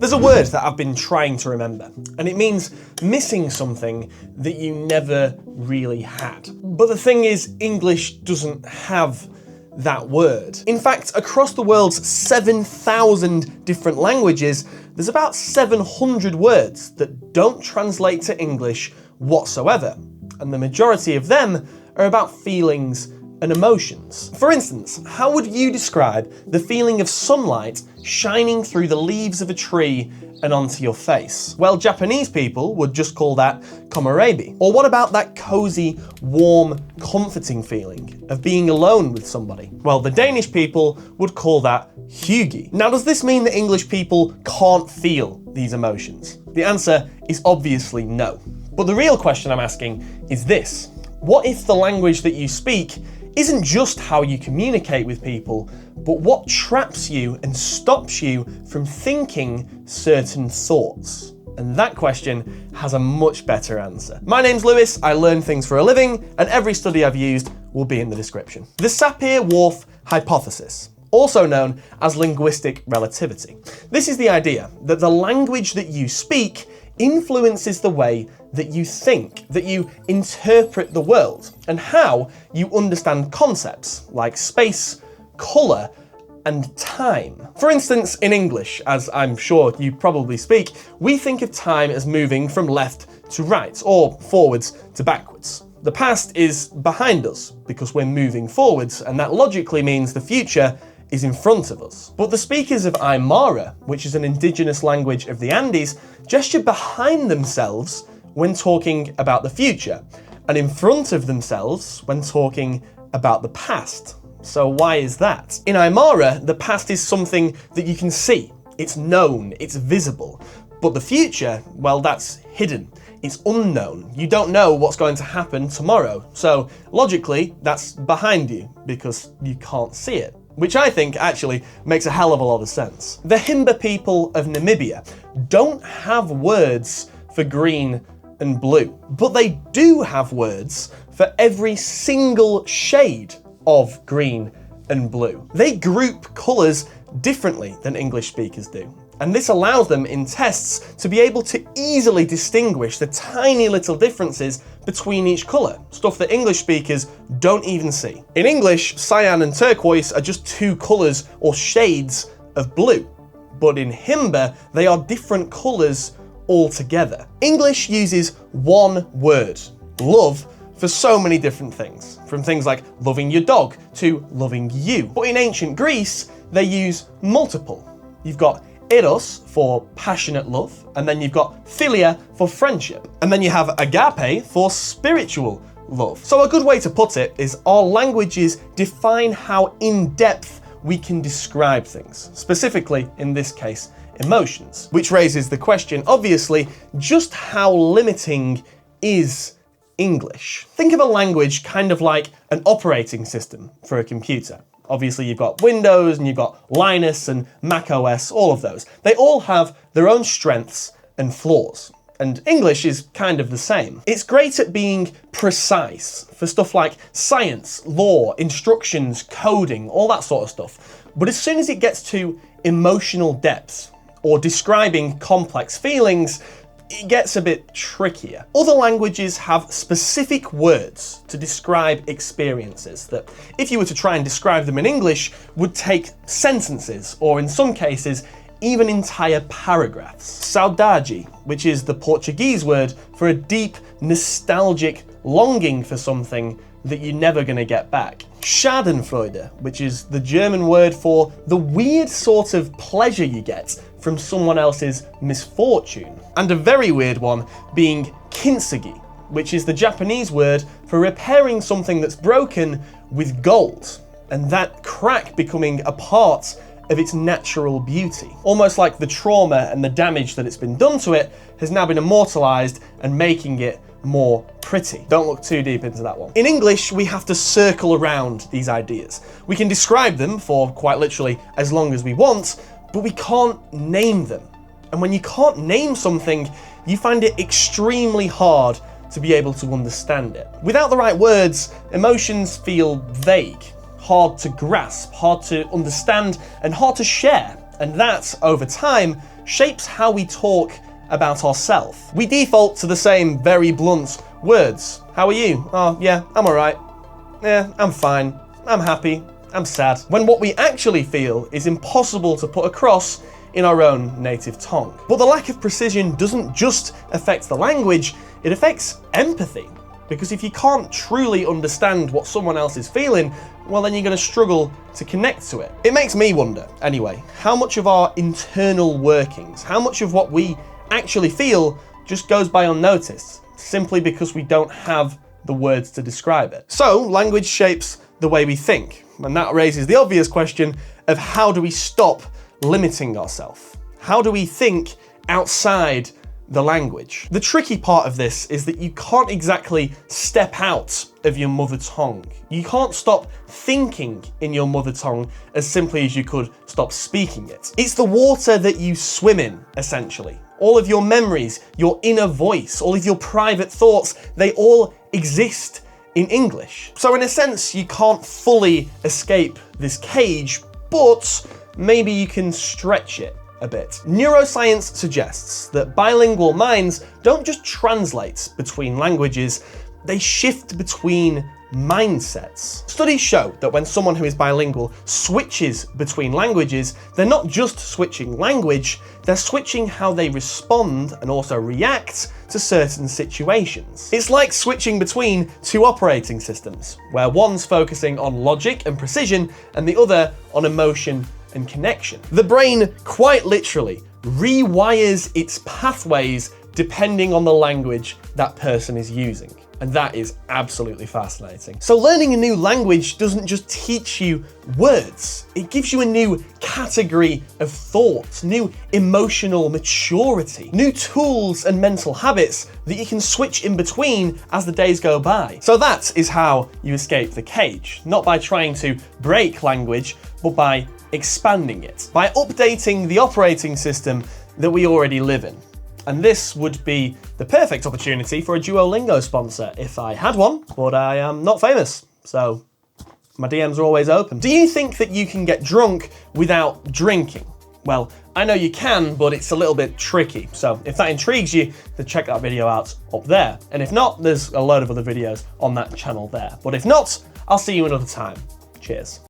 There's a word that I've been trying to remember, and it means missing something that you never really had. But the thing is, English doesn't have that word. In fact, across the world's 7,000 different languages, there's about 700 words that don't translate to English whatsoever, and the majority of them are about feelings and emotions. For instance, how would you describe the feeling of sunlight shining through the leaves of a tree and onto your face? Well, Japanese people would just call that komorebi. Or what about that cozy, warm, comforting feeling of being alone with somebody? Well, the Danish people would call that hygge. Now, does this mean that English people can't feel these emotions? The answer is obviously no. But the real question I'm asking is this: what if the language that you speak isn't just how you communicate with people, but what traps you and stops you from thinking certain thoughts? And that question has a much better answer. My name's Lewis, I learn things for a living, and every study I've used will be in the description. The Sapir-Whorf hypothesis, also known as linguistic relativity. This is the idea that the language that you speak influences the way that you think, that you interpret the world, and how you understand concepts like space, colour, and time. For instance, in English, as I'm sure you probably speak, we think of time as moving from left to right, or forwards to backwards. The past is behind us because we're moving forwards, and that logically means the future is in front of us. But the speakers of Aymara, which is an indigenous language of the Andes, gesture behind themselves when talking about the future, and in front of themselves when talking about the past. So why is that? In Aymara, the past is something that you can see. It's known, it's visible. But the future, well, that's hidden. It's unknown. You don't know what's going to happen tomorrow. So logically, that's behind you because you can't see it. Which I think actually makes a hell of a lot of sense. The Himba people of Namibia don't have words for green and blue, but they do have words for every single shade of green and blue. They group colours differently than English speakers do, and this allows them in tests to be able to easily distinguish the tiny little differences between each colour, stuff that English speakers don't even see. In English, cyan and turquoise are just two colours or shades of blue, but in Himba, they are different colours altogether. English uses one word, love, for so many different things, from things like loving your dog to loving you. But in ancient Greece, they use multiple. You've got eros for passionate love, and then you've got philia for friendship, and then you have agape for spiritual love. So a good way to put it is our languages define how in-depth we can describe things, specifically in this case, emotions, which raises the question, obviously, just how limiting is English? Think of a language kind of like an operating system for a computer. Obviously, you've got Windows and you've got Linux and Mac OS, all of those. They all have their own strengths and flaws. And English is kind of the same. It's great at being precise for stuff like science, law, instructions, coding, all that sort of stuff. But as soon as it gets to emotional depth or describing complex feelings, it gets a bit trickier. Other languages have specific words to describe experiences that, if you were to try and describe them in English, would take sentences, or in some cases, even entire paragraphs. Saudade, which is the Portuguese word for a deep, nostalgic longing for something that you're never going to get back. Schadenfreude, which is the German word for the weird sort of pleasure you get from someone else's misfortune. And a very weird one being kintsugi, which is the Japanese word for repairing something that's broken with gold, and that crack becoming a part of its natural beauty. Almost like the trauma and the damage that it's been done to it has now been immortalized and making it more pretty. Don't look too deep into that one. In English, we have to circle around these ideas. We can describe them for quite literally as long as we want, but we can't name them. And when you can't name something, you find it extremely hard to be able to understand it. Without the right words, emotions feel vague, hard to grasp, hard to understand, and hard to share. And that, over time, shapes how we talk about ourselves. We default to the same very blunt words. How are you? Oh, yeah, I'm alright. Yeah, I'm fine. I'm happy. I'm sad. When what we actually feel is impossible to put across in our own native tongue. But the lack of precision doesn't just affect the language, it affects empathy. Because if you can't truly understand what someone else is feeling, well, then you're going to struggle to connect to it. It makes me wonder, anyway, how much of our internal workings, how much of what we actually feel just goes by unnoticed, simply because we don't have the words to describe it. So, language shapes the way we think, and that raises the obvious question of how do we stop limiting ourselves? How do we think outside the language? The tricky part of this is that you can't exactly step out of your mother tongue. You can't stop thinking in your mother tongue as simply as you could stop speaking it. It's the water that you swim in, essentially. All of your memories, your inner voice, all of your private thoughts, they all exist in English. So in a sense, you can't fully escape this cage, but maybe you can stretch it a bit. Neuroscience suggests that bilingual minds don't just translate between languages, they shift between mindsets. Studies show that when someone who is bilingual switches between languages, they're not just switching language, they're switching how they respond and also react to certain situations. It's like switching between two operating systems, where one's focusing on logic and precision and the other on emotion and connection. The brain quite literally rewires its pathways depending on the language that person is using. And that is absolutely fascinating. So learning a new language doesn't just teach you words, it gives you a new category of thought, new emotional maturity, new tools and mental habits that you can switch in between as the days go by. So that is how you escape the cage, not by trying to break language, but by expanding it, by updating the operating system that we already live in. And this would be the perfect opportunity for a Duolingo sponsor if I had one, but I am not famous, so my DMs are always open. Do you think that you can get drunk without drinking? Well, I know you can, but it's a little bit tricky. So if that intrigues you, then check that video out up there. And if not, there's a load of other videos on that channel there. But if not, I'll see you another time. Cheers.